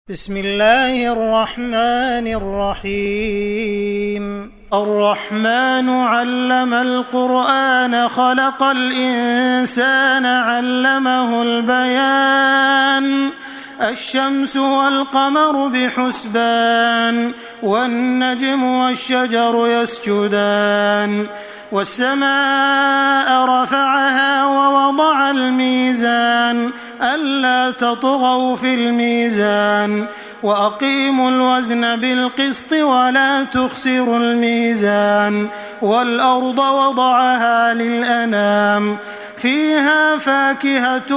بسم الله الرحمن الرحيم الرحمن علم القرآن خلق الإنسان علمه البيان الشمس والقمر بحسبان والنجم والشجر يسجدان والسماء رفعها ووضع الميزان ألا تطغوا في الميزان وأقيموا الوزن بالقسط ولا تخسروا الميزان والأرض وضعها للأنام فيها فاكهة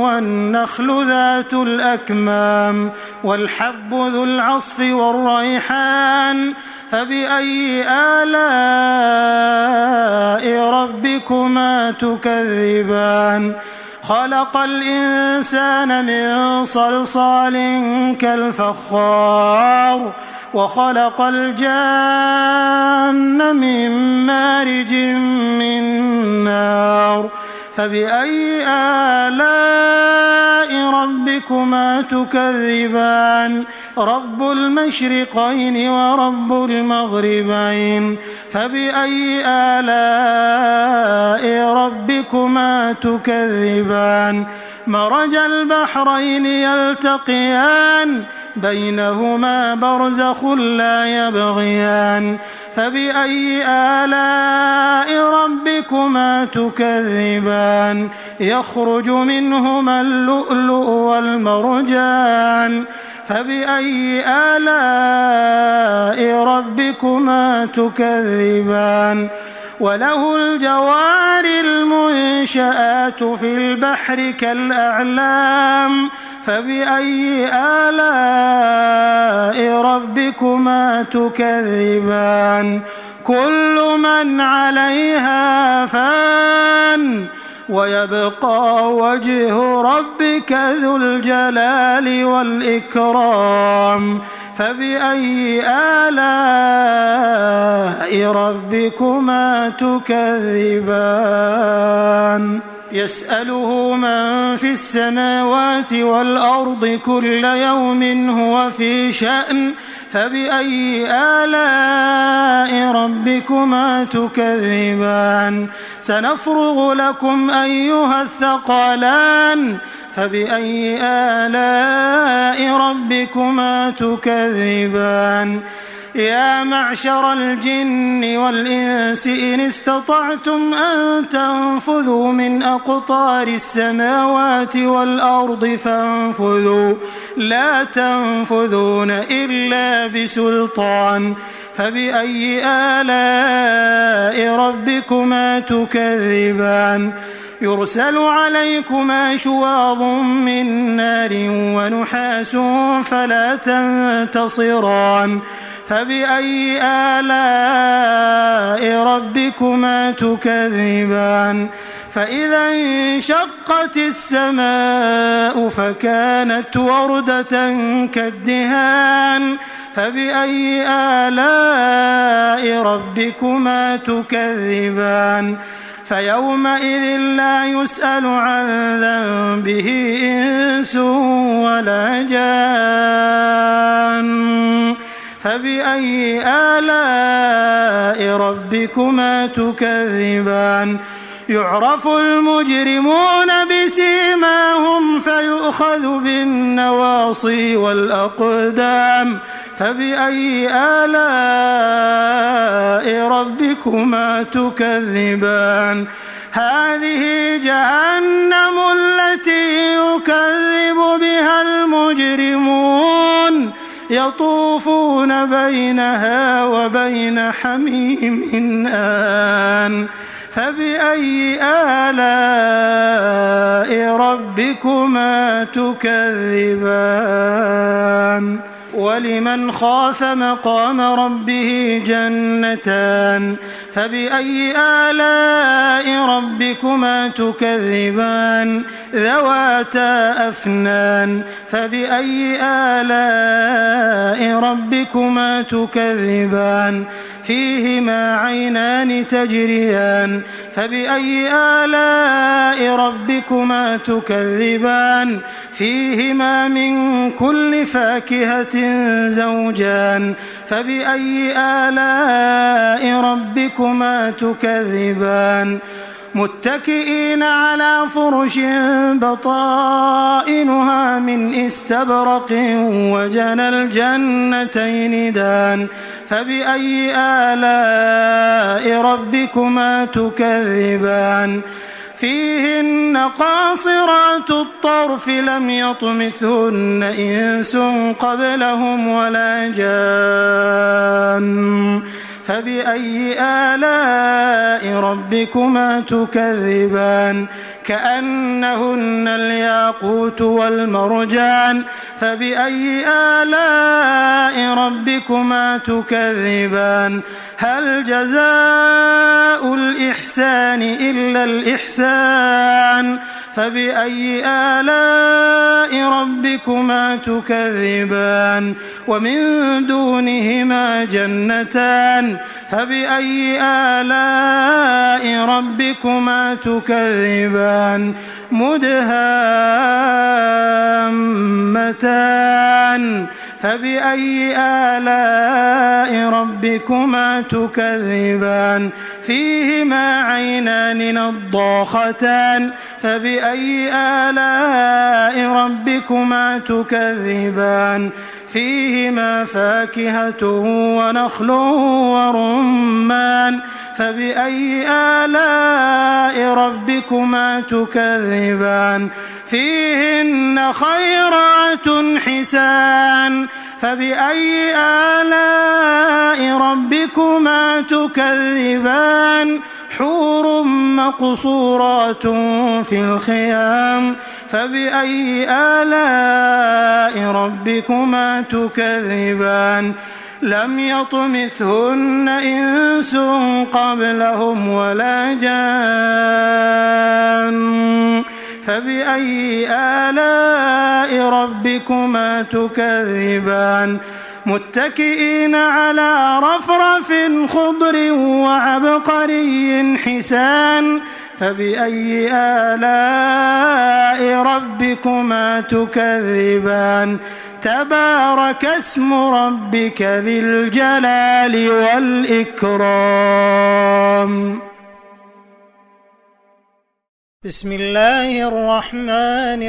والنخل ذات الأكمام والحب ذو العصف والريحان فبأي آلاء ربكما تكذبان خلق الإنسان من صلصال كالفخار وخلق الجان من مارج من نار فبأي آلاء ربكما تكذبان رب المشرقين ورب المغربين فبأي آلاء ربكما تكذبان مرج البحرين يلتقيان بينهما برزخ لا يبغيان فبأي آلاء ربكما تكذبان يخرج منهما اللؤلؤ والمرجان فبأي آلاء ربكما تكذبان وله الجوار المنشآت في البحر كالأعلام فبأي آلاء ربكما تكذبان كل من عليها فان ويبقى وجه ربك ذو الجلال والإكرام فبأي آلاء ربكما تكذبان يسأله من في السماوات والأرض كل يوم هو في شأن فبأي آلاء ربكما تكذبان سنفرغ لكم أيها الثقلان فبأي آلاء ربكما تكذبان يا معشر الجن والإنس إن استطعتم أن تنفذوا من أقطار السماوات والأرض فانفذوا لا تنفذون إلا بسلطان فبأي آلاء ربكما تكذبان يرسل عليكما شواظ من نار ونحاس فلا تنتصران فبأي آلاء ربكما تكذبان فإذا انشقت السماء فكانت وردة كالدهان فبأي آلاء ربكما تكذبان فيومئذ لا يسأل عن ذنبه إنس ولا جان فبأي آلاء ربكما تكذبان يعرف المجرمون بسيماهم فيؤخذ بالنواصي والأقدام فبأي آلاء ربكما تكذبان هذه جهنم التي يكذب بها المجرمون يطوفون بينها وبين حميم آن فبأي آلاء ربكما تكذبان ولمن خاف مقام ربه جنتان فبأي آلاء ربكما تكذبان ذواتا أفنان فبأي آلاء ربكما تكذبان فيهما عينان تجريان فبأي آلاء ربكما تكذبان فيهما من كل فاكهة فاكهة زوجان فبأي آلاء ربكما تكذبان متكئين على فرش بطائنها من استبرق وجنى الجنتين دان فبأي آلاء ربكما تكذبان فيهن قاصرات الطرف لم يطمثهن إنس قبلهم ولا جان فبأي آلاء ربكما تكذبان كأنهن الياقوت والمرجان فبأي آلاء ربكما تكذبان هل جزاء الإحسان إلا الإحسان فبأي آلاء ربكما تكذبان ومن دونهما جنتان فبأي آلاء ربكما تكذبان مدهامتان فبأي آلاء ربكما تكذبان فيهما عينان نضاختان فبأي آلاء ربكما تكذبان فيهما فاكهة ونخل ورمان فبأي آلاء ربكما تكذبان فيهن خيرات حسان فبأي آلاء ربكما تكذبان حور مقصورات في الخيام فبأي آلاء ربكما تكذبان لم يطمثهن إنس قبلهم ولا جان فبأي آلاء ربكما تكذبان متكئين على رفرف خضر وعبقري حسان فبأي آلاء ربكما تكذبان تبارك اسم ربك ذي الجلال والإكرام بسم الله الرحمن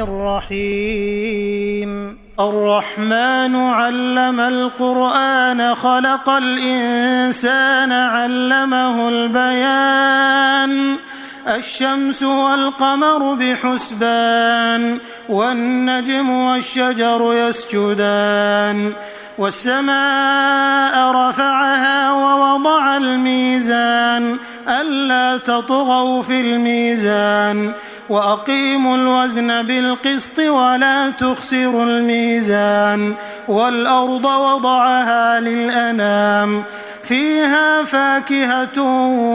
الرحيم الرحمن علم القرآن خلق الإنسان علمه البيان الشمس والقمر بحسبان والنجم والشجر يسجدان والسماء رفعها ووضع الميزان ألا تطغوا في الميزان وأقيموا الوزن بالقسط ولا تخسروا الميزان والأرض وضعها للأنام فيها فاكهة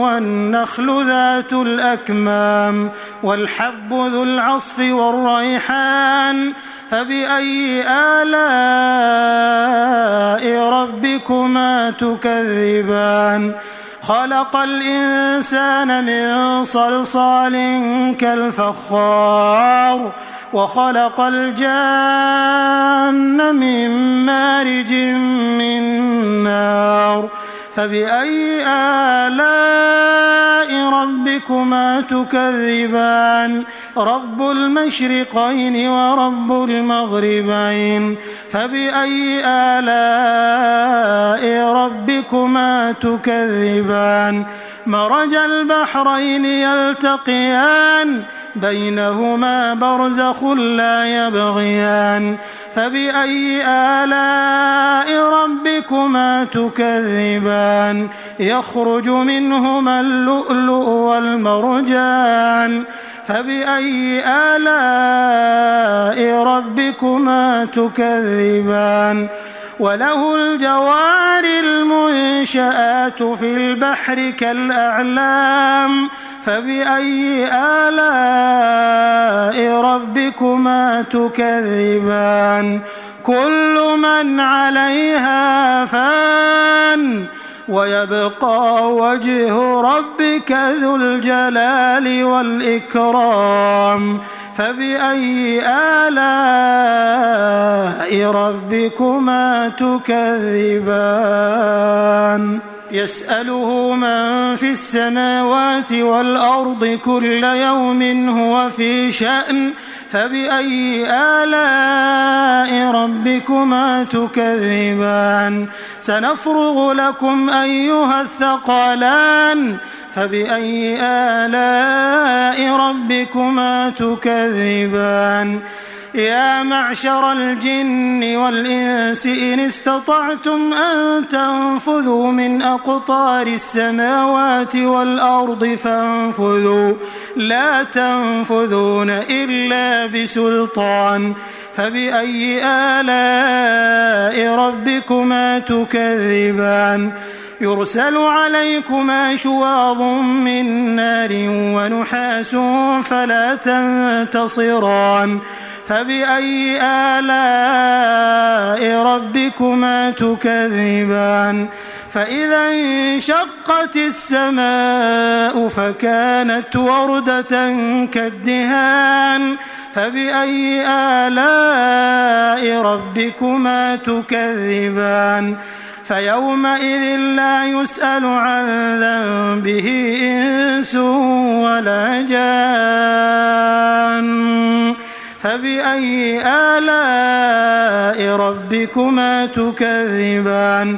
والنخل ذات الأكمام والحب ذو العصف والريحان فبأي آلاء ربكما تكذبان خلق الإنسان من صلصال كالفخار وخلق الجان من مارج من نار فبأي آلاء ربكما تكذبان رب المشرقين ورب المغربين فبأي آلاء ربكما تكذبان مرج البحرين يلتقيان بينهما برزخ لا يبغيان فبأي آلاء ربكما تكذبان يخرج منهما اللؤلؤ والمرجان فبأي آلاء ربكما تكذبان وله الجوار المنشآت في البحر كالأعلام فبأي آلاء ربكما تكذبان كل من عليها فان ويبقى وجه ربك ذو الجلال والإكرام فبأي آلاء ربكما تكذبان يسأله من في السماوات والأرض كل يوم هو في شأن فبأي آلاء ربكما تكذبان سنفرغ لكم أيها الثقلان فبأي آلاء ربكما تكذبان يا معشر الجن والإنس إن استطعتم أن تنفذوا من أقطار السماوات والأرض فانفذوا لا تنفذون إلا بسلطان فبأي آلاء ربكما تكذبان يرسل عليكما شواظ من نار ونحاس فلا تنتصران فبأي آلاء ربكما تكذبان فإذا انشقت السماء فكانت وردة كالدهان فبأي آلاء ربكما تكذبان فيومئذ لا يسأل عن ذنبه إنس ولا جان فبأي آلاء ربكما تكذبان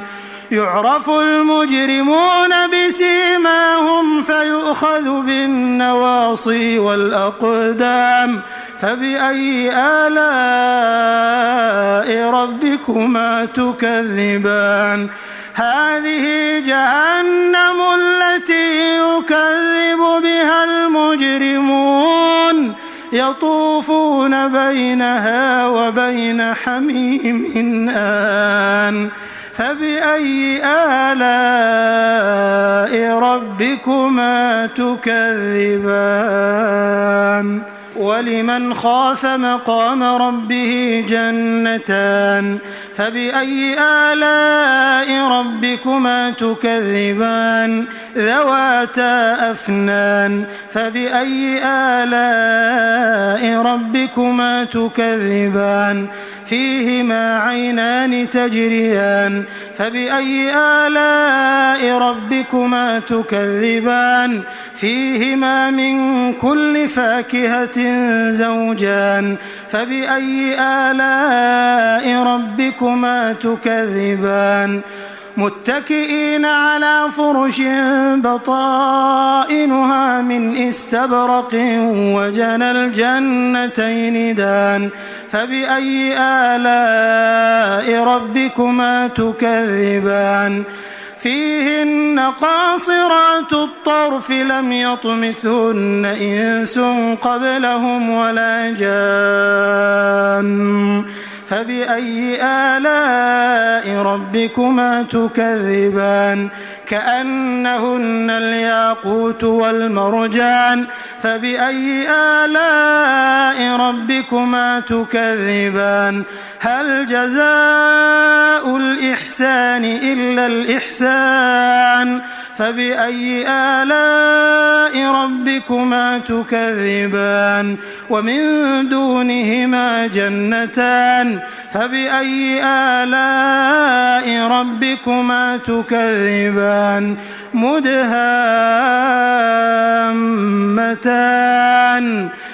يعرف المجرمون بسيماهم فيؤخذ بالنواصي والأقدام فبأي آلاء ربكما تكذبان هذه جهنم التي يكذب بها المجرمون يطوفون بينها وبين حميم آن فبأي آلاء ربكما تكذبان ولمن خاف مقام ربه جنتان فبأي آلاء ربكما تكذبان ذواتا أفنان فبأي آلاء ربكما تكذبان فيهما عينان تجريان فبأي آلاء ربكما تكذبان فيهما من كل فاكهة زوجان فبأي آلاء ربكما تكذبان متكئين على فرش بطائنها من استبرق وجنى الجنتين دان فبأي آلاء ربكما تكذبان فيهن قاصرات الطرف لم يطمثهن إنس قبلهم ولا جان فبأي آلاء ربكما تكذبان كأنهن الياقوت والمرجان فبأي آلاء ربكما تكذبان هل جزاء الإحسان إلا الإحسان فبأي آلاء ربكما تكذبان ومن دونهما جنتان فبأي آلاء ربكما تكذبان مدهامتان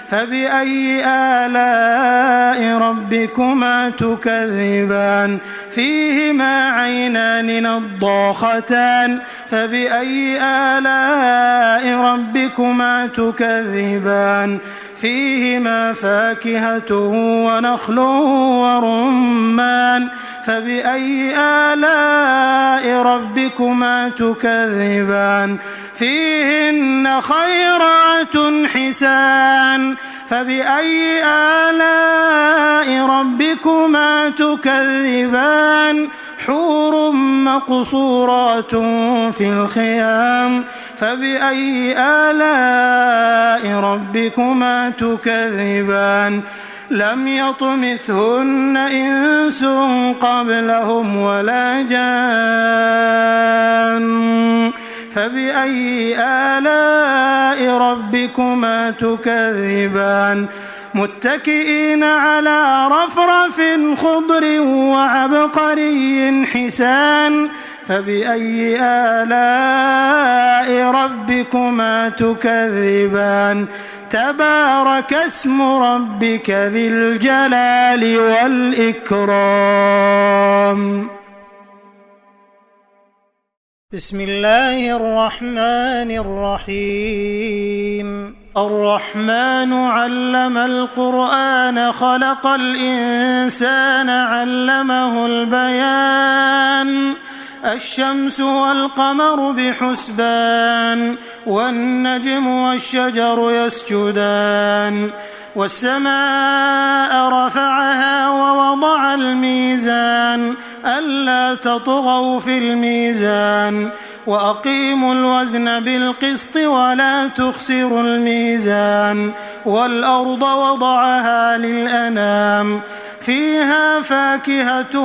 فبأي آلاء ربكما تكذبان فيهما عينان نضاختان فبأي آلاء ربكما تكذبان فيهما فاكهة ونخل ورمان فبأي آلاء ربكما تكذبان فيهن خيرات حسان فبأي آلاء ربكما تكذبان حور مقصورات في الخيام فبأي آلاء ربكما تكذبان لم يطمثهن إنس قبلهم ولا جان فبأي آلاء ربكما تكذبان متكئين على رفرف خضر وعبقري حسان فبأي آلاء ربكما تكذبان تبارك اسم ربك ذي الجلال والإكرام. بسم الله الرحمن الرحيم. الرحمن علم القرآن خلق الإنسان علمه البيان الشمس والقمر بحسبان والنجم والشجر يسجدان والسماء رفعها ووضع الميزان ألا تطغوا في الميزان وأقيموا الوزن بالقسط ولا تخسروا الميزان والأرض وضعها للأنام فيها فاكهة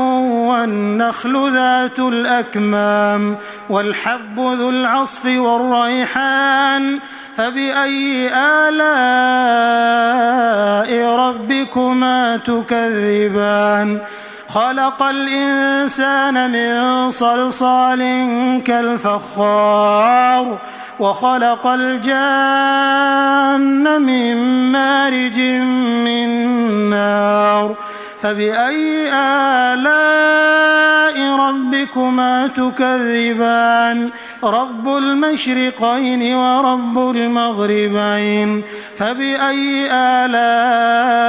والنخل ذات الأكمام والحب ذو العصف والريحان فبأي آلاء ربكما تكذبان خلق الإنسان من صلصال كالفخار وخلق الجان من مارج من نار فبأي آلاء ربكما تكذبان رب المشرقين ورب المغربين فبأي آلاء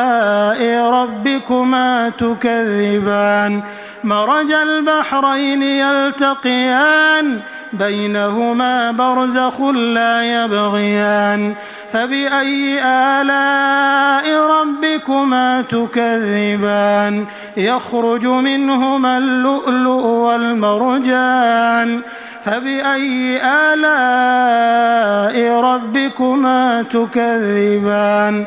ربكما تكذبان مرج البحرين يلتقيان بينهما برزخ لا يبغيان فبأي آلاء ربكما تكذبان يخرج منهما اللؤلؤ والمرجان فبأي آلاء ربكما تكذبان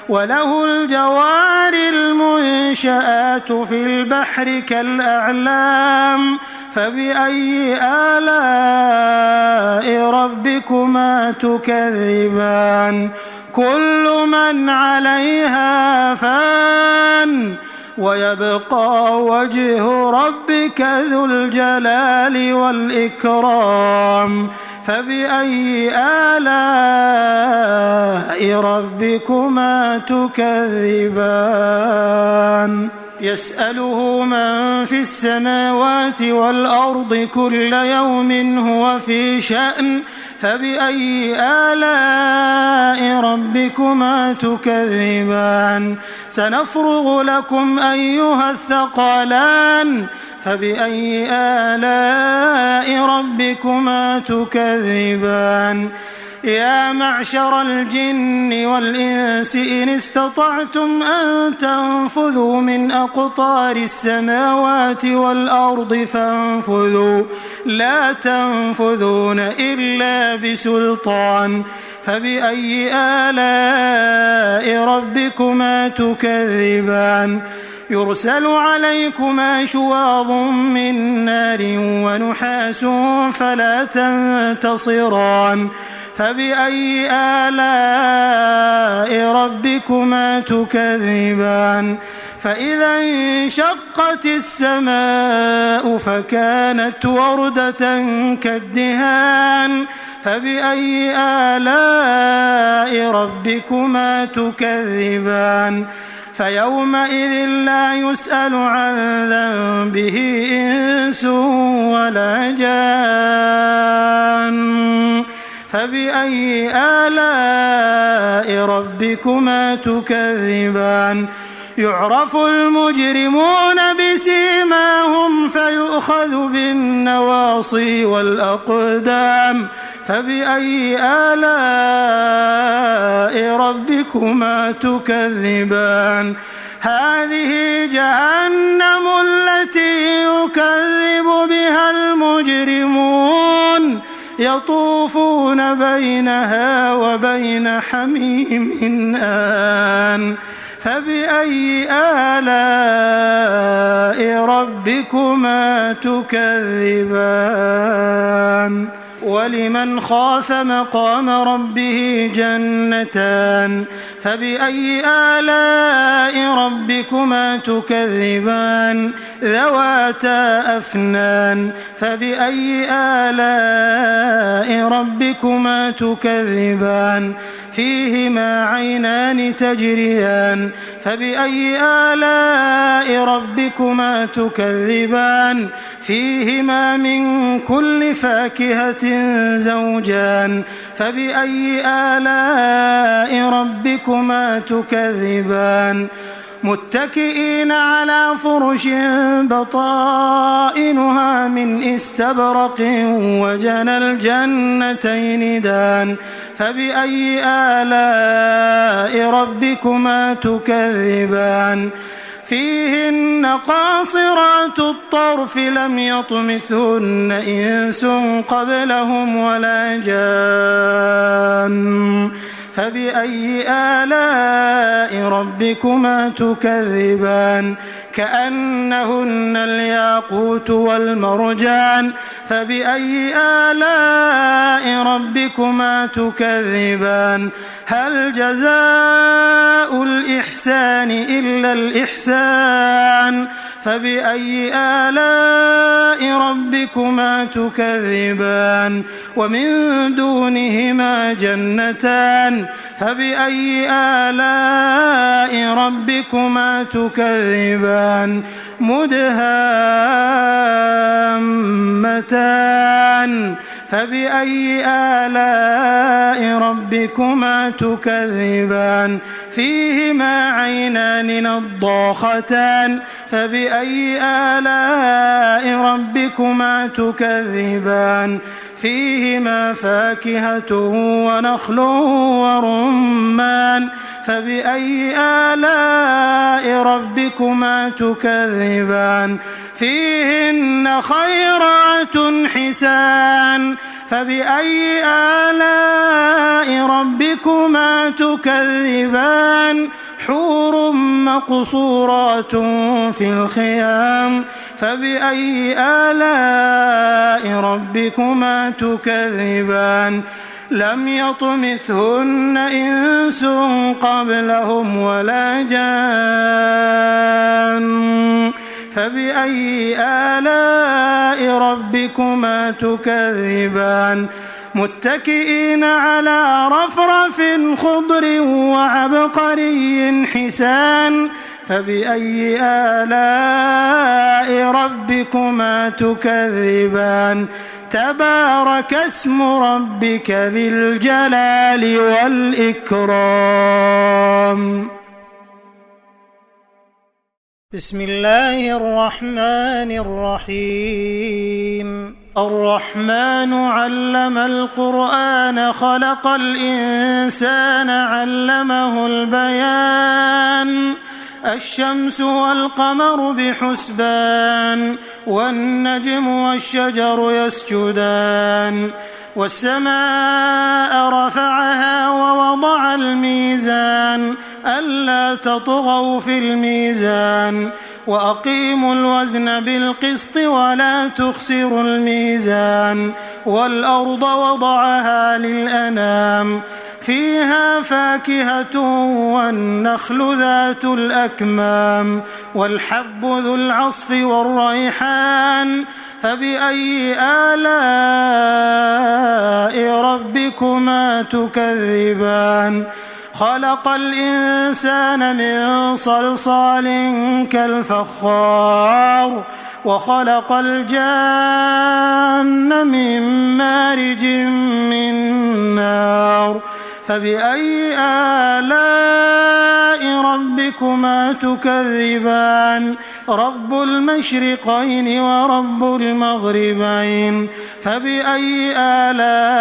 وله الجوار المنشآت في البحر كالأعلام فبأي آلاء ربكما تكذبان كل من عليها فان ويبقى وجه ربك ذو الجلال والإكرام فبأي آلاء ربكما تكذبان يسأله من في السماوات والأرض كل يوم هو في شأن فبأي آلاء ربكما تكذبان سنفرغ لكم أيها الثقلان فبأي آلاء ربكما تكذبان يا معشر الجن والإنس إن استطعتم أن تنفذوا من أقطار السماوات والأرض فانفذوا لا تنفذون إلا بسلطان فبأي آلاء ربكما تكذبان يرسل عليكما شواظ من نار ونحاس فلا تنتصران فبأي آلاء ربكما تكذبان فإذا انشقت السماء فكانت وردة كالدهان فبأي آلاء ربكما تكذبان فيومئذ لا يسأل عن ذنبه إنس ولا جان فبأي آلاء ربكما تكذبان يعرف المجرمون بسيماهم فيؤخذ بالنواصي والأقدام فبأي آلاء ربكما تكذبان هذه جهنم التي يكذب بها المجرمون يطوفون بينها وبين حميم آن فبأي آلاء ربكما تكذبان ولمن خاف مقام ربه جنتان فبأي آلاء ربكما تكذبان ذواتا أفنان فبأي آلاء ربكما تكذبان فيهما عينان تجريان فبأي آلاء ربكما تكذبان فيهما من كل فاكهة زوجان فبأي آلاء ربكما تكذبان متكئين على فرش بطائنها من استبرق وجنى الجنتين دان فبأي آلاء ربكما تكذبان فيهن قاصرات الطرف لم يطمثهن إنس قبلهم ولا جان فبأي آلاء ربكما تكذبان كأنهن الياقوت والمرجان فبأي آلاء ربكما تكذبان هل جزاء الإحسان إلا الإحسان فبأي آلاء ربكما تكذبان ومن دونهما جنتان فبأي آلاء ربكما تكذبان مدهامتان فبأي آلاء ربكما تكذبان فيهما عينان نضاختان فبأي آلاء ربكما تكذبان فيهما فاكهة ونخل ورمان فبأي آلاء ربكما تكذبان فيهن خيرات حسان فبأي آلاء ربكما تكذبان حور مقصورات في الخيام فبأي آلاء ربكما تكذبان لم يطمثهن إنس قبلهم ولا جان فبأي آلاء ربكما تكذبان متكئين على رفرف خضر وعبقري حسان فبأي آلاء ربكما تكذبان تبارك اسم ربك ذي الجلال والإكرام بسم الله الرحمن الرحيم الرحمن علم القرآن خلق الإنسان علمه البيان الشمس والقمر بحسبان والنجم والشجر يسجدان والسماء رفعها ووضع الميزان ألا تطغوا في الميزان وأقيموا الوزن بالقسط ولا تخسروا الميزان والأرض وضعها للأنام فيها فاكهة والنخل ذات الأكمام والحب ذو العصف والريحان فبأي آلاء ربكما تكذبان خلق الإنسان من صلصال كالفخار وخلق الجان من مارج من نار فبأي آلاء ربكما تكذبان رب المشرقين ورب المغربين فبأي آلاء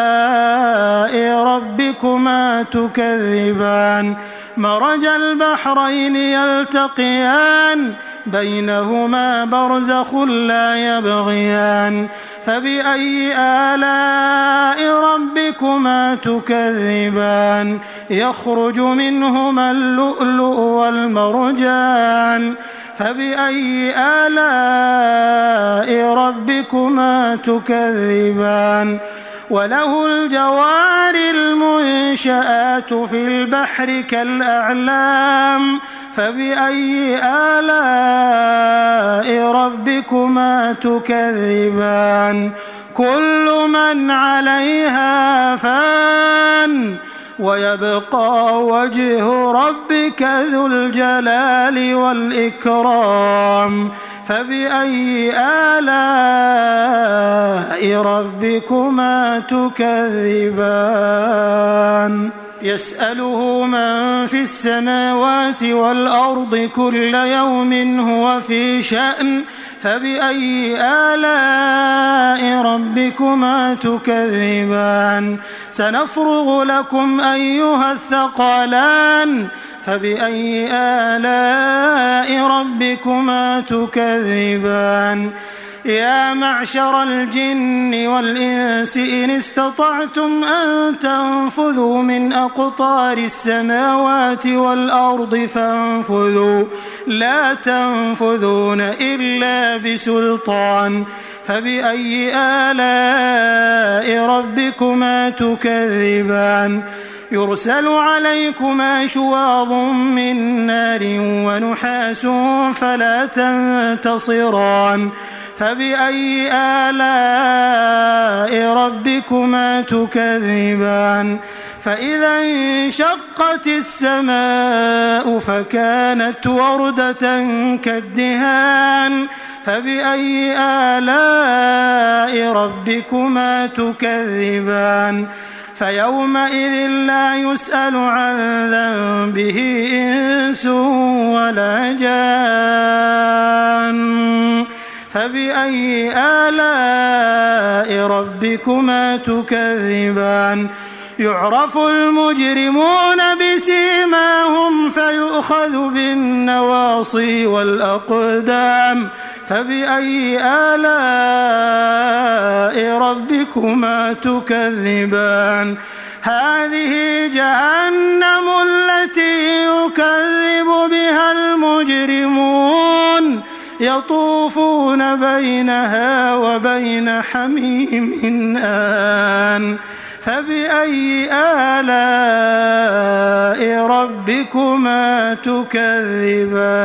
ربكما تكذبان مرج البحرين يلتقيان بينهما برزخ لا يبغيان فبأي آلاء ربكما تكذبان يخرج منهما اللؤلؤ والمرجان فبأي آلاء ربكما تكذبان وله الجوار المنشآت في البحر كالأعلام فبأي آلاء ربكما تكذبان كل من عليها فان ويبقى وجه ربك ذو الجلال والإكرام فبأي آلاء ربكما تكذبان يسأله من في السماوات والأرض كل يوم هو في شأن فبأي آلاء ربكما تكذبان سنفرغ لكم أيها الثقلان فبأي آلاء ربكما تكذبان يا معشر الجن والإنس إن استطعتم أن تنفذوا من أقطار السماوات والأرض فانفذوا لا تنفذون إلا بسلطان فبأي آلاء ربكما تكذبان يرسل عليكما شواظ من نار ونحاس فلا تنتصران فبأي آلاء ربكما تكذبان فإذا انشقت السماء فكانت وردة كالدهان فبأي آلاء ربكما تكذبان فيومئذ لا يسأل عن ذنبه إنس ولا جان فبأي آلاء ربكما تكذبان يعرف المجرمون بسيماهم فيؤخذ بالنواصي والأقدام فبأي آلاء ربكما تكذبان هذه جهنم التي يكذب بها المجرمون يطوفون بينها وبين حميم آن فبأي آلاء ربكما تكذبان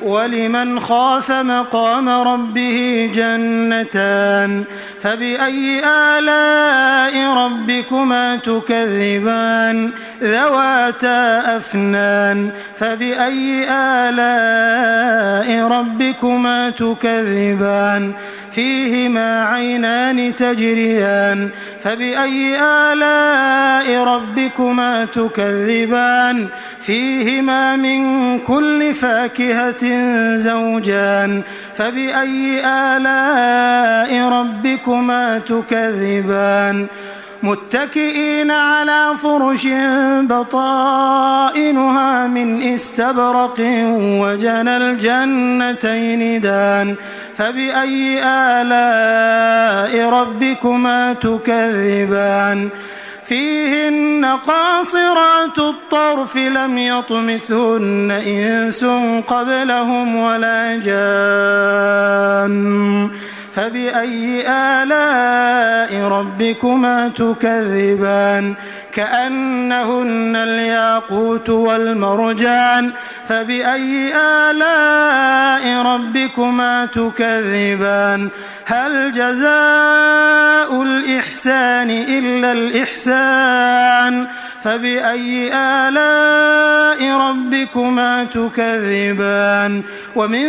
ولمن خاف مقام ربه جنتان فبأي آلاء ربكما تكذبان ذواتا أفنان فبأي آلاء ربكما تكذبان فيهما عينان تجريان فبأي آلاء ربكما تكذبان فيهما من كل فاكهة زوجان فبأي آلاء ربكما تكذبان متكئين على فرش بطائنها من استبرق وجنى الجنتين دان فبأي آلاء ربكما تكذبان فيهن قاصرات الطرف لم يطمثهن إنس قبلهم ولا جان فبأي آلاء ربكما تكذبان كأنهن الياقوت والمرجان فبأي آلاء ربكما تكذبان هل جزاء الإحسان إلا الإحسان فبأي آلاء ربكما تكذبان ومن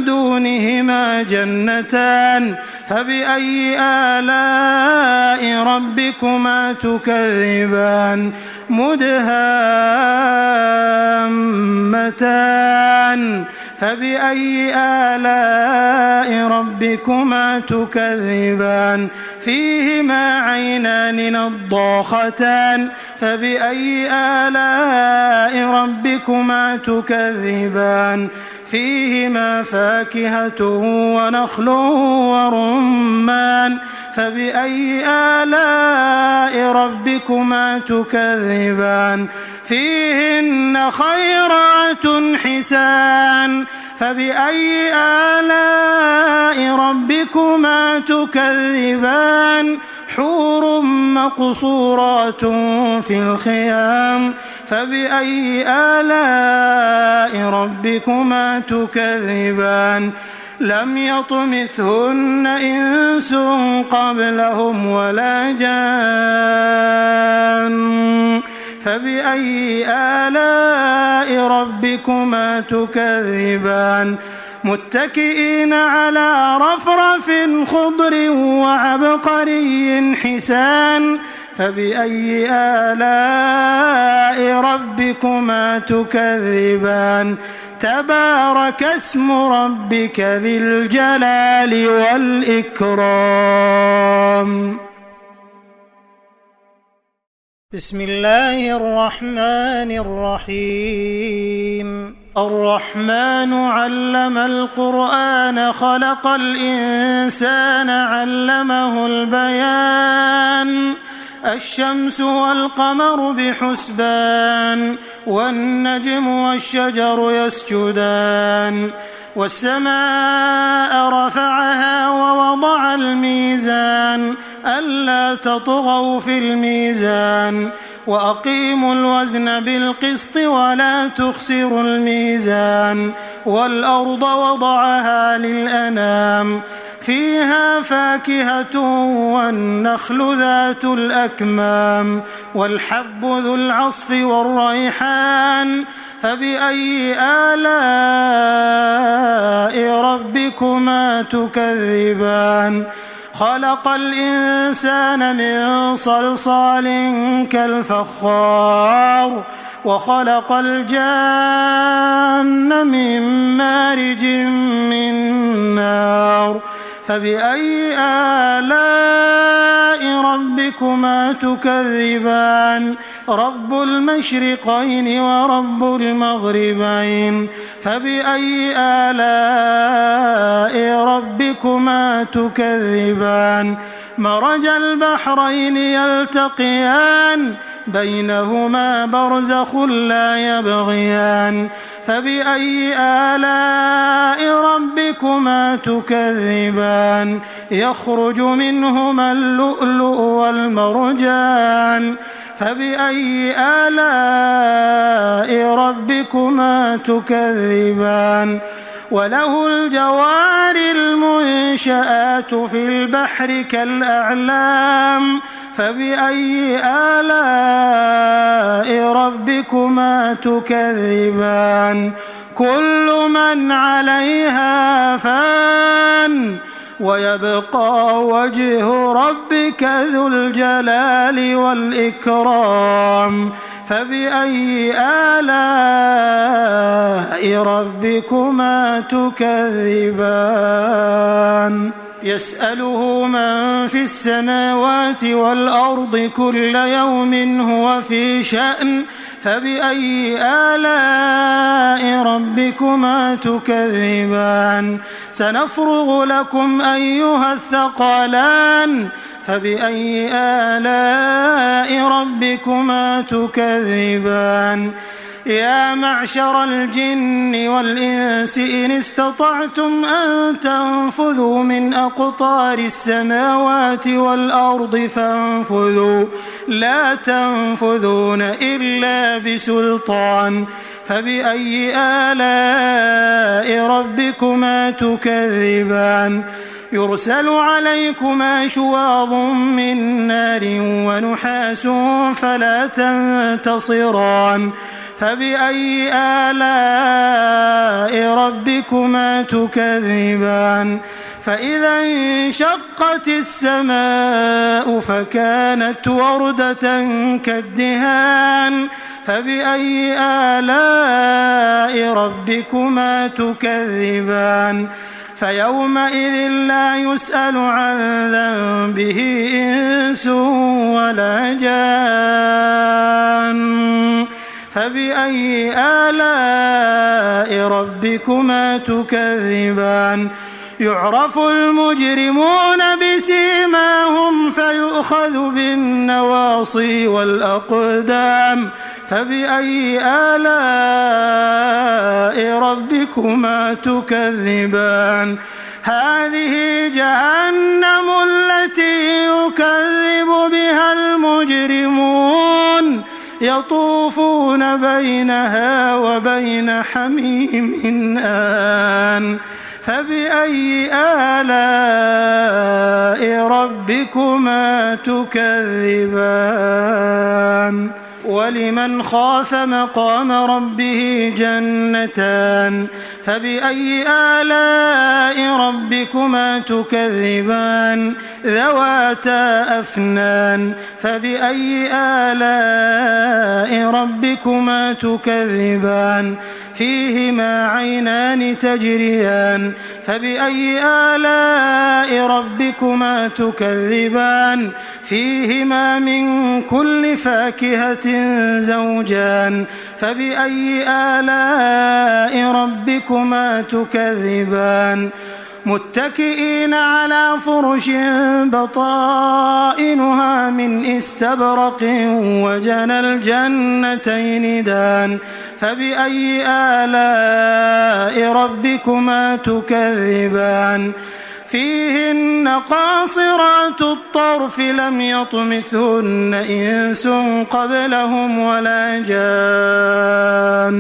دونهما جنتان فبأي آلاء ربكما تكذبان مدهامتان فبأي آلاء ربكما تكذبان فيهما عينان نضاختان فبأي آلاء ربكما تكذبان فيهما فاكهة ونخل ورمان فبأي آلاء ربكما تكذبان فيهن خيرات حسان فبأي آلاء ربكما ربكما تكذبان حور مقصورات في الخيام فبأي آلاء ربكما تكذبان لم يطمثهن إنس قبلهم ولا جان فبأي آلاء ربكما تكذبان متكئين على رفرف خضر وعبقري حسان فبأي آلاء ربكما تكذبان تبارك اسم ربك ذي الجلال والإكرام. بسم الله الرحمن الرحيم. الرحمن علم القرآن خلق الإنسان علمه البيان الشمس والقمر بحسبان والنجم والشجر يسجدان والسماء رفعها ووضع الميزان ألا تطغوا في الميزان وأقيموا الوزن بالقسط ولا تخسروا الميزان والأرض وضعها للأنام فيها فاكهة والنخل ذات الأكمام والحب ذو العصف والريحان فبأي آلاء ربكما تكذبان خلق الإنسان من صلصال كالفخار وخلق الجان من مارج من نار فبأي آلاء ربكما تكذبان رب المشرقين ورب المغربين فبأي آلاء ربكما تكذبان مرج البحرين يلتقيان بينهما برزخ لا يبغيان فبأي آلاء ربكما تكذبان يخرج منهما اللؤلؤ والمرجان فبأي آلاء ربكما تكذبان وله الجوار المنشآت في البحر كالأعلام فبأي آلاء ربكما تكذبان كل من عليها فان ويبقى وجه ربك ذو الجلال والإكرام فبأي آلاء ربكما تكذبان يسأله من في السماوات والأرض كل يوم هو في شأن فبأي آلاء ربكما تكذبان سنفرغ لكم أيها الثقلان فبأي آلاء ربكما تكذبان يا معشر الجن والإنس إن استطعتم أن تنفذوا من أقطار السماوات والأرض فانفذوا لا تنفذون إلا بسلطان فبأي آلاء ربكما تكذبان يرسل عليكما شواظ من نار ونحاس فلا تنتصران فبأي آلاء ربكما تكذبان فإذا انشقت السماء فكانت وردة كالدهان فبأي آلاء ربكما تكذبان فيومئذ لا يسأل عن ذنبه إنس ولا جان فبأي آلاء ربكما تكذبان يعرف المجرمون بسيماهم فيؤخذ بالنواصي والأقدام فبأي آلاء ربكما تكذبان هذه جهنم التي يكذب بها المجرمون يطوفون بينها وبين حميم آن فبأي آلاء ربكما تكذبان ولمن خاف مقام ربه جنتان فبأي آلاء ربكما تكذبان ذواتا أفنان فبأي آلاء ربكما تكذبان فيهما عينان تجريان فبأي آلاء ربكما تكذبان فيهما من كل فاكهة زوجان فبأي آلاء ربكما تكذبان متكئين على فرش بطائنها من استبرق وجنى الجنتين دان فبأي آلاء ربكما تكذبان فيهن قاصرات الطرف لم يطمثهن إنس قبلهم ولا جان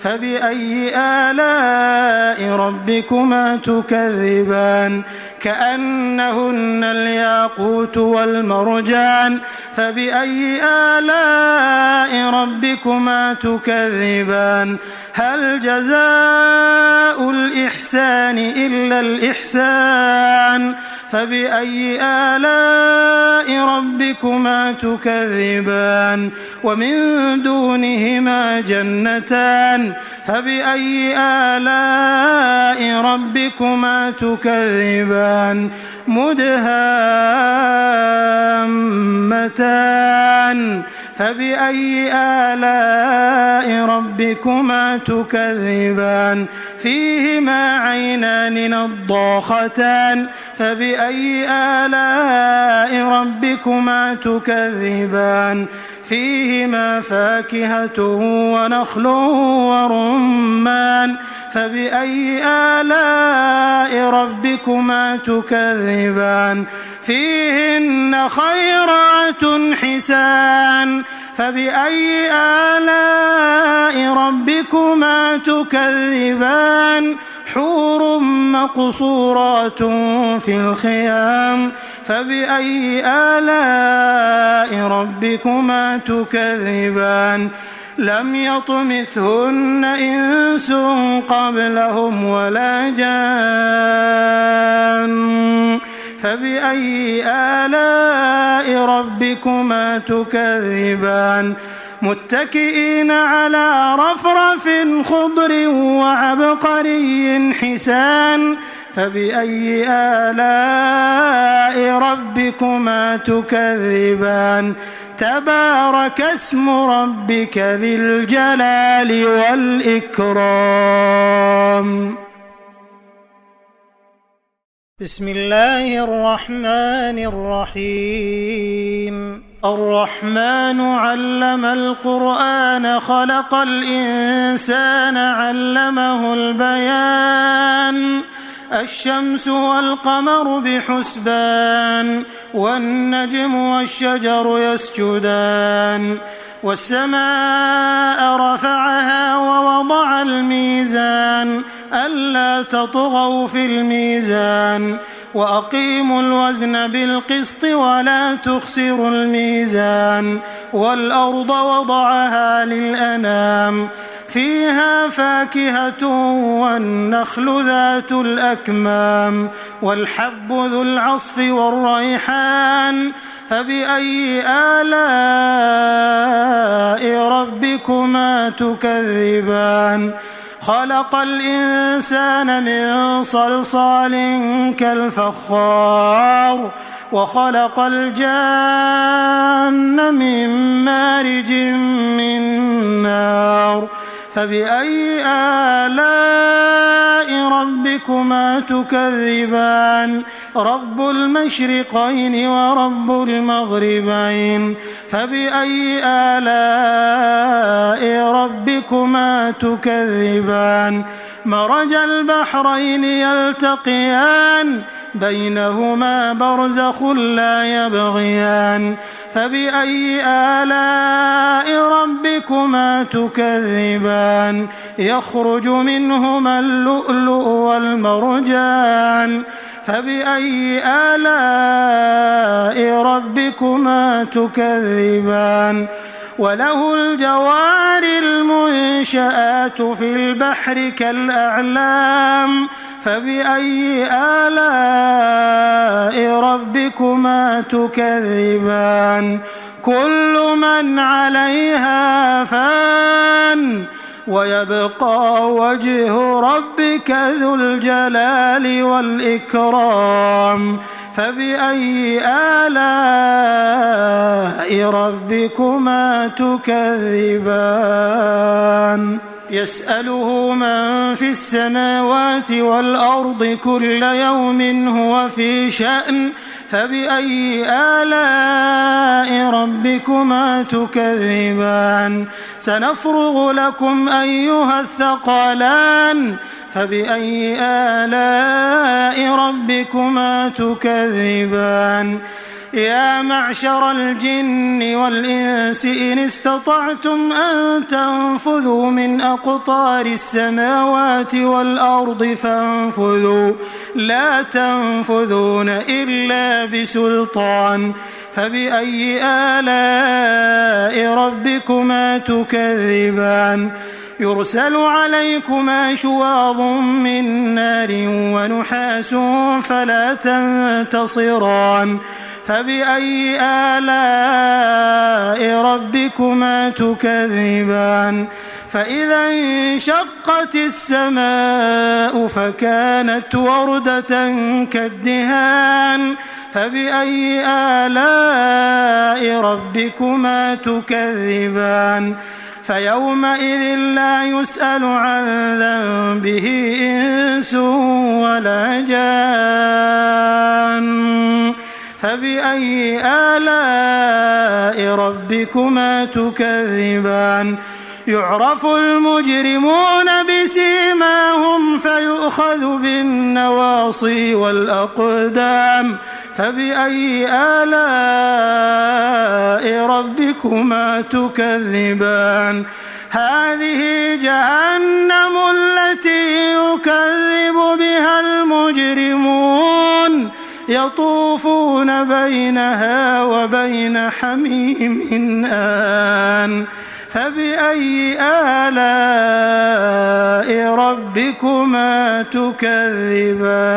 فبأي آلاء ربكما تكذبان كأنهن الياقوت والمرجان فبأي آلاء ربكما تكذبان هل جزاء الإحسان إلا الإحسان فبأي آلاء ربكما تكذبان ومن دونهما جنتان فبأي آلاء ربكما تكذبان مدهامتان فبأي آلاء ربكما تكذبان فيهما عينان نضاختان فبأي آلاء ربكما تكذبان فيهما فاكهة ونخل ورمان فبأي آلاء ربكما تكذبان فيهن خيرات حسان فبأي آلاء ربكما تكذبان حور مقصورات في الخيام فبأي آلاء ربكما تكذبان لم يطمثهن إنس قبلهم ولا جان فبأي آلاء ربكما تكذبان متكئين على رفرف خضر وعبقري حسان فبأي آلاء ربكما تكذبان تبارك اسم ربك ذي الجلال والإكرام بسم الله الرحمن الرحيم الرحمن علم القرآن خلق الإنسان علمه البيان الشمس والقمر بحسبان والنجم والشجر يسجدان والسماء رفعها ووضع الميزان ألا تطغوا في الميزان وأقيموا الوزن بالقسط ولا تخسروا الميزان والأرض وضعها للأنام فيها فاكهة والنخل ذات الأكمام والحب ذو العصف والريحان فبأي آلاء ربكما تكذبان خلق الإنسان من صلصال كالفخار وخلق الجان من مارج من نار فبأي آلاء ربكما تكذبان رب المشرقين ورب المغربين فبأي آلاء ربكما تكذبان مرج البحرين يلتقيان بينهما برزخ لا يبغيان فبأي آلاء ربكما تكذبان يخرج منهما اللؤلؤ والمرجان فبأي آلاء ربكما تكذبان وله الجوار المنشآت في البحر كالأعلام فبأي آلاء ربكما تكذبان كل من عليها فان ويبقى وجه ربك ذو الجلال والإكرام فبأي آلاء ربكما تكذبان يسأله من في السماوات والأرض كل يوم هو في شأن فبأي آلاء ربكما تكذبان سنفرغ لكم أيها الثقلان فبأي آلاء ربكما تكذبان يا معشر الجن والإنس إن استطعتم أن تنفذوا من أقطار السماوات والأرض فانفذوا لا تنفذون إلا بسلطان فبأي آلاء ربكما تكذبان يرسل عليكما شواظ من نار ونحاس فلا تنتصران فبأي آلاء ربكما تكذبان فإذا انشقت السماء فكانت وردة كالدهان فبأي آلاء ربكما تكذبان فيومئذ لا يسأل عن ذنبه إنس ولا جان فبأي آلاء ربكما تكذبان يعرف المجرمون بسيماهم فيؤخذ بالنواصي والأقدام فبأي آلاء ربكما تكذبان هذه جهنم التي يكذب بها المجرمون يطوفون بينها وبين حميم آن فبأي آلاء ربكما تكذبان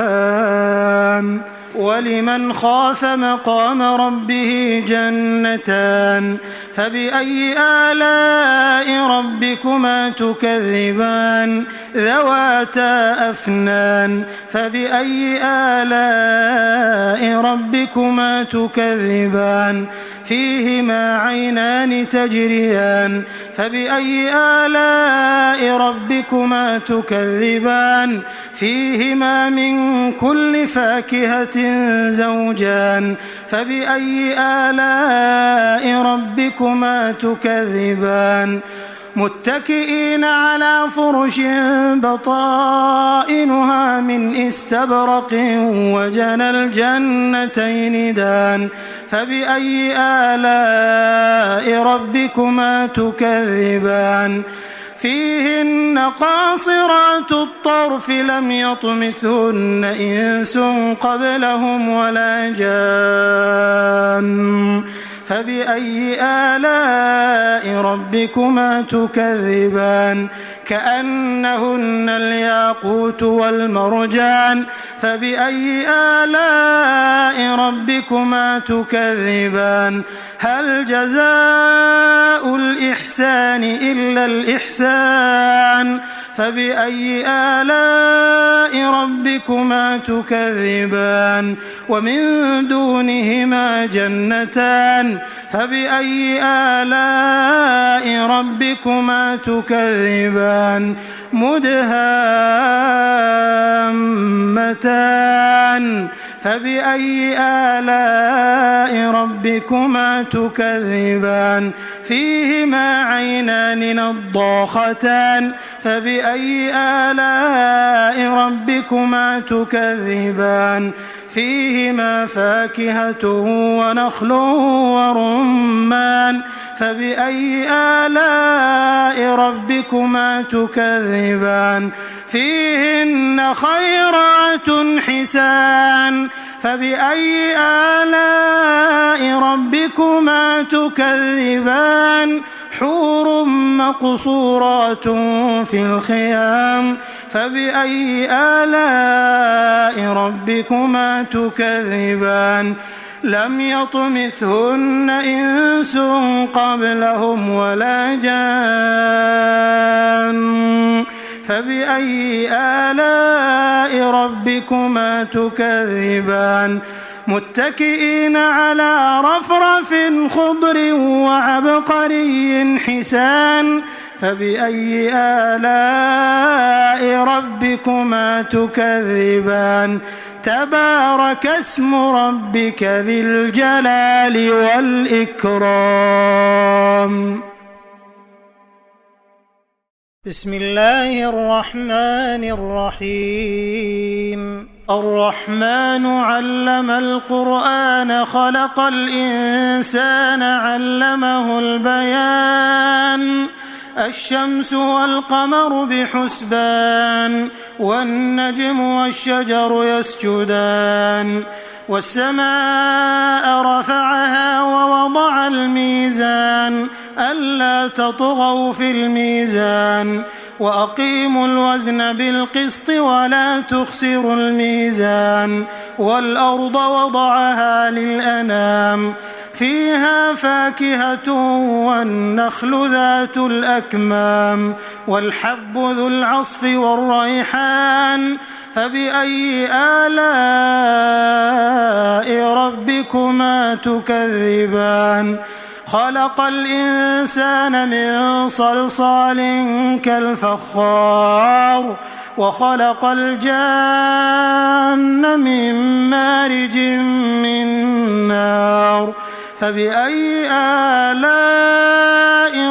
ولمن خاف مقام ربه جنتان فبأي آلاء ربكما تكذبان ذواتا أفنان فبأي آلاء ربكما تكذبان فيهما عينان تجريان فبأي آلاء ربكما تكذبان فيهما من كل فاكهة زوجان فبأي آلاء ربكما تكذبان متكئين على فرش بطائنها من استبرق وجنى الجنتين دان فبأي آلاء ربكما تكذبان فيهن قاصرات الطرف لم يطمثهن إنس قبلهم ولا جان فبأي آلاء ربكما تكذبان كأنهن الياقوت والمرجان فبأي آلاء ربكما تكذبان هل جزاء الإحسان إلا الإحسان فبأي آلاء ربكما تكذبان ومن دونهما جنتان فبأي آلاء ربكما تكذبان مدهامتان فبأي آلاء ربكما تكذبان فيهما عينان نضاختان فبأي آلاء ربكما تكذبان فيهما فاكهة ونخل ورمان فبأي آلاء ربكما تكذبان فيهن خيرات حسان فبأي آلاء ربكما تكذبان حور مقصورات في الخيام فبأي آلاء ربكما تكذبان لم يطمثهن إنس قبلهم ولا جان فبأي آلاء ربكما تكذبان متكئين على رفرف خضر وعبقري حسان فبأي آلاء ربكما تكذبان تبارك اسم ربك ذي الجلال والإكرام بسم الله الرحمن الرحيم الرحمن علم القرآن خلق الإنسان علمه البيان الشمس والقمر بحسبان والنجم والشجر يسجدان والسماء رفعها ووضع الميزان ألا تطغوا في الميزان وأقيموا الوزن بالقسط ولا تخسروا الميزان والأرض وضعها للأنام فيها فاكهة والنخل ذات الأكمام والحب ذو العصف والريحان فبأي آلاء ربكما تكذبان خلق الإنسان من صلصال كالفخار وخلق الجان من مارج من نار فبأي آلاء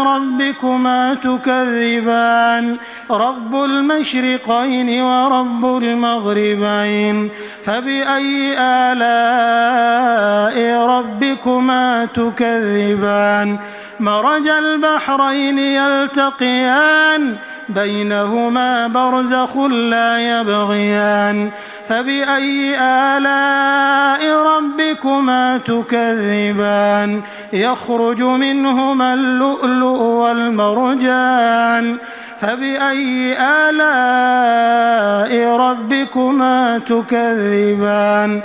ربكما تكذبان رب المشرقين ورب المغربين فبأي آلاء ربكما تكذبان مرج البحرين يلتقيان بينهما برزخ لا يبغيان فبأي آلاء ربكما تكذبان يخرج منهما اللؤلؤ والمرجان فبأي آلاء ربكما تكذبان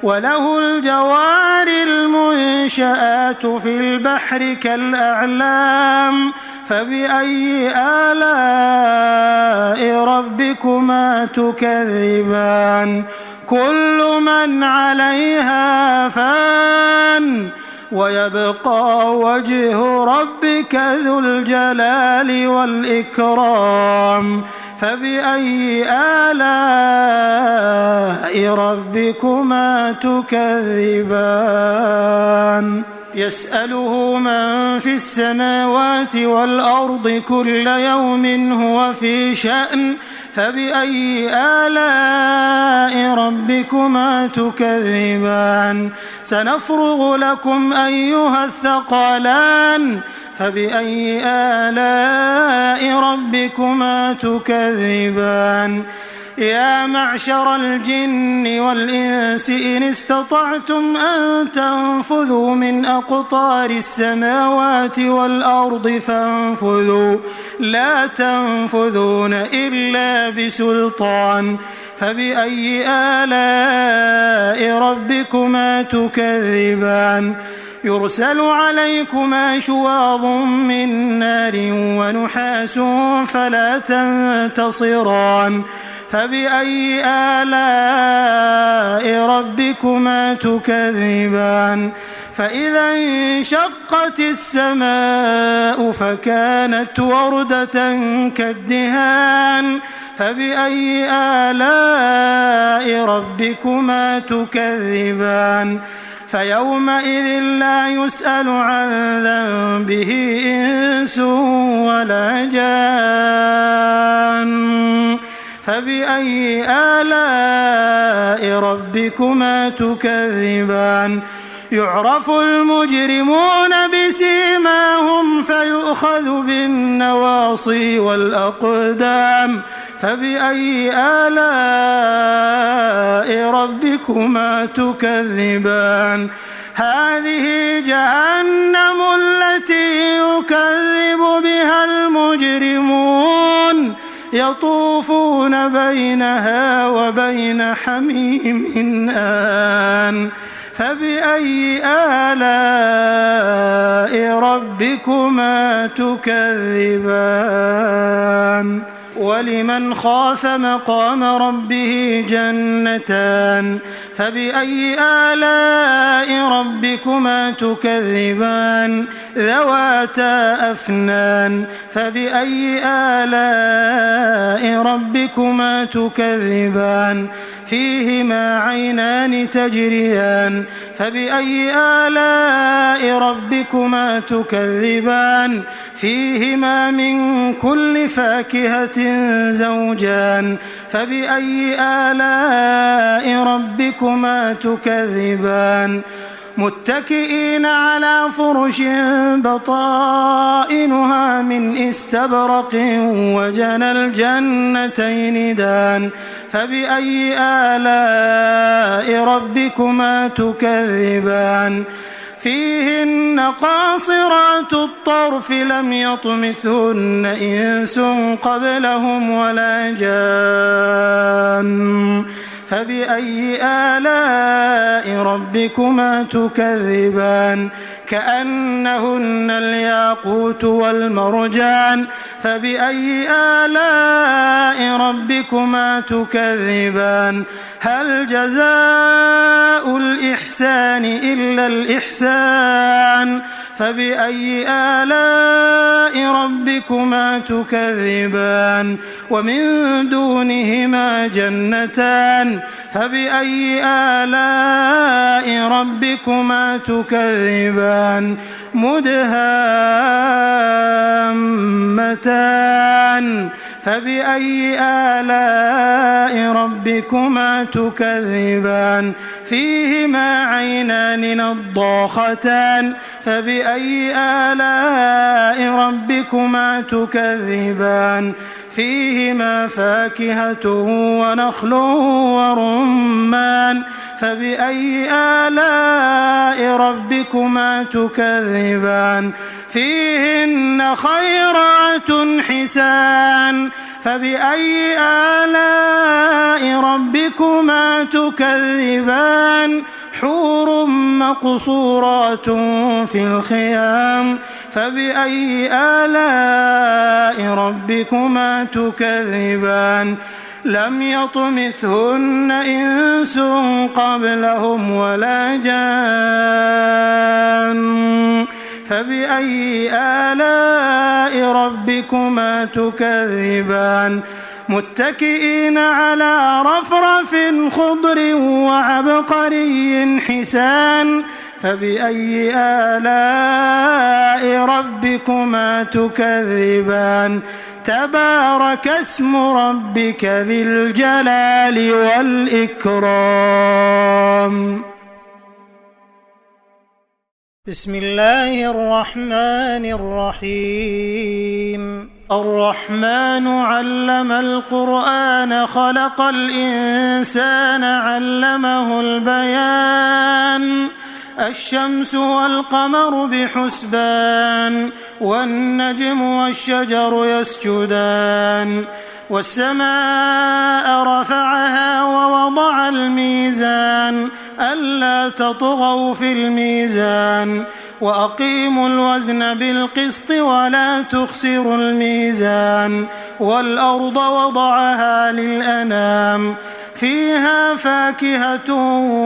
وله الجوار المنشآت في البحر كالأعلام فبأي آلاء ربكما تكذبان كل من عليها فان ويبقى وجه ربك ذو الجلال والإكرام فبأي آلاء ربكما تكذبان يسأله من في السماوات والأرض كل يوم هو في شأن فبأي آلاء ربكما تكذبان سنفرغ لكم أيها الثقلان فبأي آلاء ربكما تكذبان يا معشر الجن والإنس إن استطعتم أن تنفذوا من أقطار السماوات والأرض فانفذوا لا تنفذون إلا بسلطان فبأي آلاء ربكما تكذبان يرسل عليكما شواظ من نار ونحاس فلا تنتصران فبأي آلاء ربكما تكذبان فإذا انشقت السماء فكانت وردة كالدهان فبأي آلاء ربكما تكذبان فيومئذ لا يسأل عن ذنبه إنس ولا جان فبأي آلاء ربكما تكذبان يعرف المجرمون بسيماهم فيؤخذ بالنواصي والأقدام فبأي آلاء ربكما تكذبان هذه جهنم التي يكذب بها المجرمون يطوفون بينها وبين حميم آن فبأي آلاء ربكما تكذبان ولمن خاف مقام ربه جنتان فبأي آلاء ربكما تكذبان ذواتا أفنان فبأي آلاء ربكما تكذبان فيهما عينان تجريان فبأي آلاء ربكما تكذبان فيهما من كل فاكهة زوجان فبأي آلاء ربكما تكذبان متكئين على فرش بطائنها من استبرق وجنى الجنتين دان فبأي آلاء ربكما تكذبان فيهن قاصرات الطرف لم يطمثهن إنس قبلهم ولا جان فبأي آلاء ربكما تكذبان كأنهن الياقوت والمرجان فبأي آلاء ربكما تكذبان هل جزاء الإحسان إلا الإحسان فبأي آلاء ربكما تكذبان ومن دونهما جنتان فبأي آلاء ربكما تكذبان مدهامتان فبأي آلاء ربكما تكذبان فيهما عينان نضاختان فبأي آلاء ربكما تكذبان فيهما فاكهة ونخل ورمان فبأي آلاء ربكما تكذبان فيهن خيرات حسان فبأي آلاء ربكما تكذبان حور مقصورات في الخيام فبأي آلاء ربكما تكذبان لم يطمثهن إنس قبلهم ولا جان فبأي آلاء ربكما تكذبان متكئين على رفرف خضر وعبقري حسان فبأي آلاء ربكما تكذبان تبارك اسم ربك ذي الجلال والإكرام بسم الله الرحمن الرحيم الرحمن علم القرآن خلق الإنسان علمه البيان الشمس والقمر بحسبان والنجم والشجر يسجدان والسماء رفعها ووضع الميزان ألا تطغوا في الميزان وأقيموا الوزن بالقسط ولا تخسروا الميزان والأرض وضعها للأنام فيها فاكهة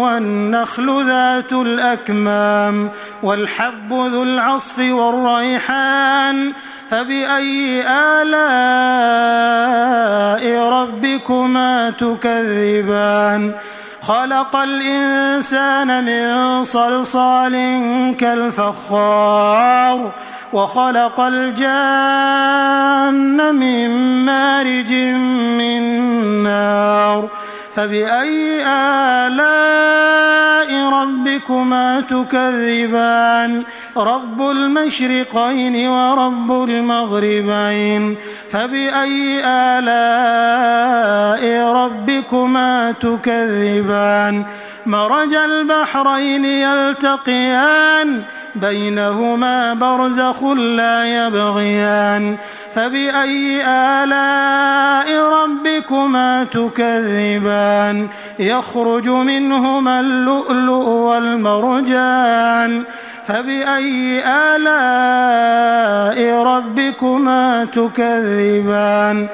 والنخل ذات الأكمام والحب ذو العصف والريحان فبأي آلاء ربكما تكذبان خلق الإنسان من صلصال كالفخار وخلق الجان من مارج من نار فبأي آلاء ربكما تكذبان رب المشرقين ورب المغربين فبأي آلاء ربكما تكذبان مرج البحرين يلتقيان بينهما برزخ لا يبغيان فبأي آلاء ربكما تكذبان يخرج منهما اللؤلؤ والمرجان فبأي آلاء ربكما تكذبان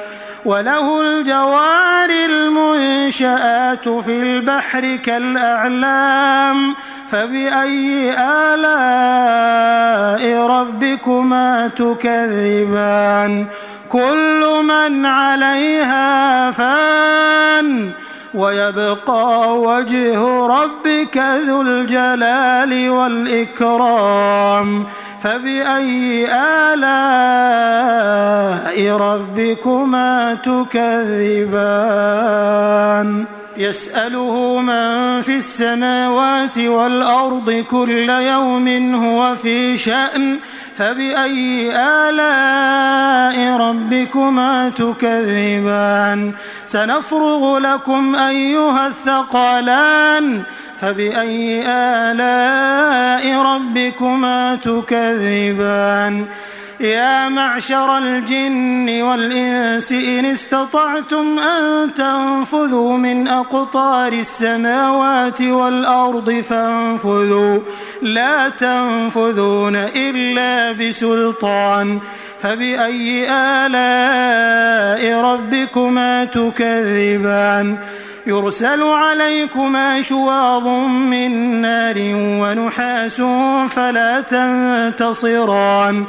وله الجوار المنشآت في البحر كالأعلام فبأي آلاء ربكما تكذبان كل من عليها فان ويبقى وجه ربك ذو الجلال والإكرام فبأي آلاء ربكما تكذبان يسأله من في السماوات والأرض كل يوم هو في شأن فبأي آلاء ربكما تكذبان سنفرغ لكم أيها الثقلان فبأي آلاء ربكما تكذبان يا معشر الجن والإنس إن استطعتم أن تنفذوا من أقطار السماوات والأرض فانفذوا لا تنفذون إلا بسلطان فبأي آلاء ربكما تكذبان يرسل عليكما شواظ من نار ونحاس فلا تنتصران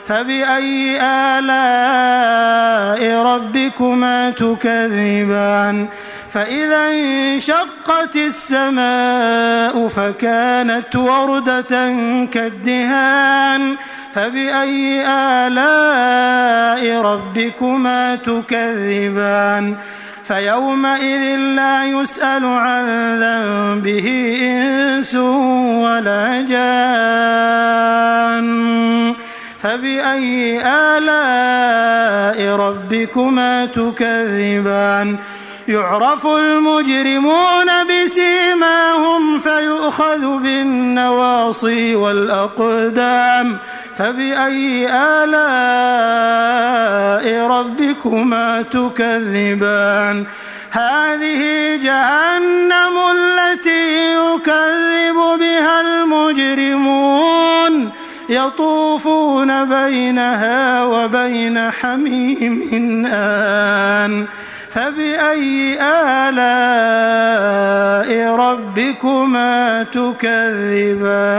فبأي آلاء ربكما تكذبان فإذا انشقت السماء فكانت وردة كالدهان فبأي آلاء ربكما تكذبان فيومئذ لا يسأل عن ذنبه إنس ولا جان فبأي آلاء ربكما تكذبان يعرف المجرمون بسيماهم فيؤخذ بالنواصي والأقدام فبأي آلاء ربكما تكذبان هذه جهنم التي يكذب بها المجرمون يطوفون بينها وبين حميم آن فبأي آلاء ربكما تكذبان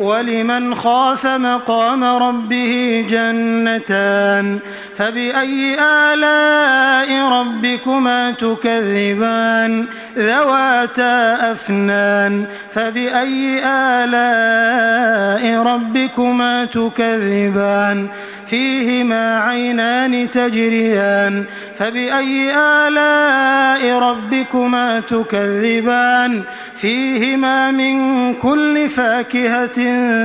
ولمن خاف مقام ربه جنتان فبأي آلاء ربكما تكذبان ذواتا أفنان فبأي آلاء ربكما تكذبان فيهما عينان تجريان فبأي آلاء ربكما تكذبان فيهما من كل فاكهة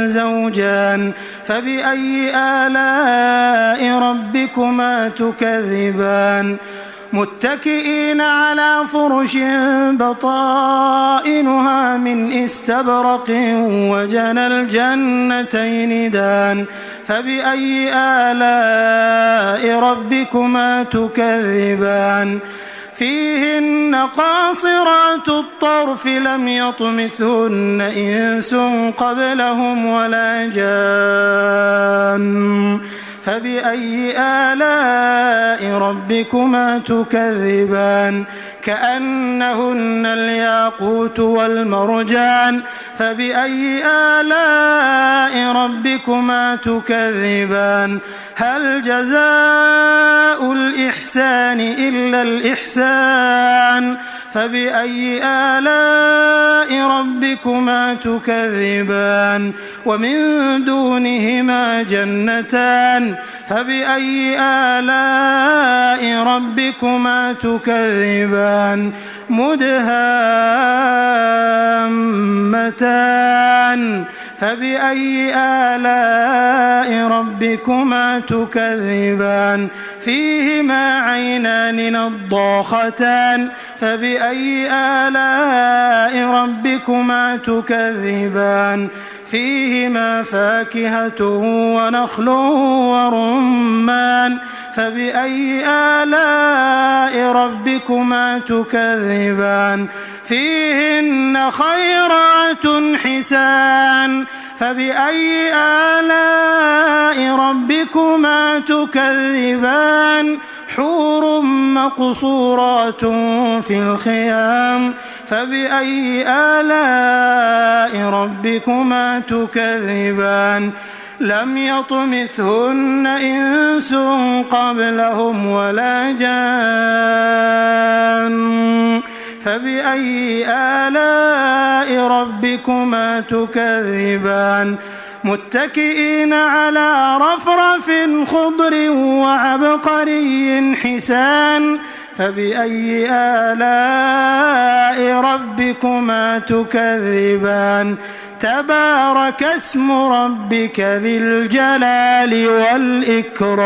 زوجان فبأي آلاء ربكما تكذبان متكئين على فرش بطائنها من استبرق وجنى الجنتين دان فبأي آلاء ربكما تكذبان فيهن قاصرات الطرف لم يطمثهن إنس قبلهم ولا جان فبأي آلاء ربكما تكذبان كأنهن الياقوت والمرجان فبأي آلاء ربكما تكذبان هل جزاء الإحسان إلا الإحسان فبأي آلاء ربكما تكذبان ومن دونهما جنتان فبأي آلاء ربكما تكذبان مدهامتان فبأي آلاء ربكما تكذبان فيهما عينان نضاختان فبأي آلاء ربكما تكذبان فيهما فاكهة ونخل ورمان فبأي آلاء ربكما تكذبان فيهن خيرات حسان فبأي آلاء ربكما تكذبان حور مقصورات في الخيام فبأي آلاء ربكما تكذبان لم يطمثهن إنس قبلهم ولا جان فبأي آلاء ربكما تكذبان متكئين على رفرف خضر وعبقري حسان فبأي آلاء ربكما تكذبان تبارك اسم ربك ذي الجلال والإكرام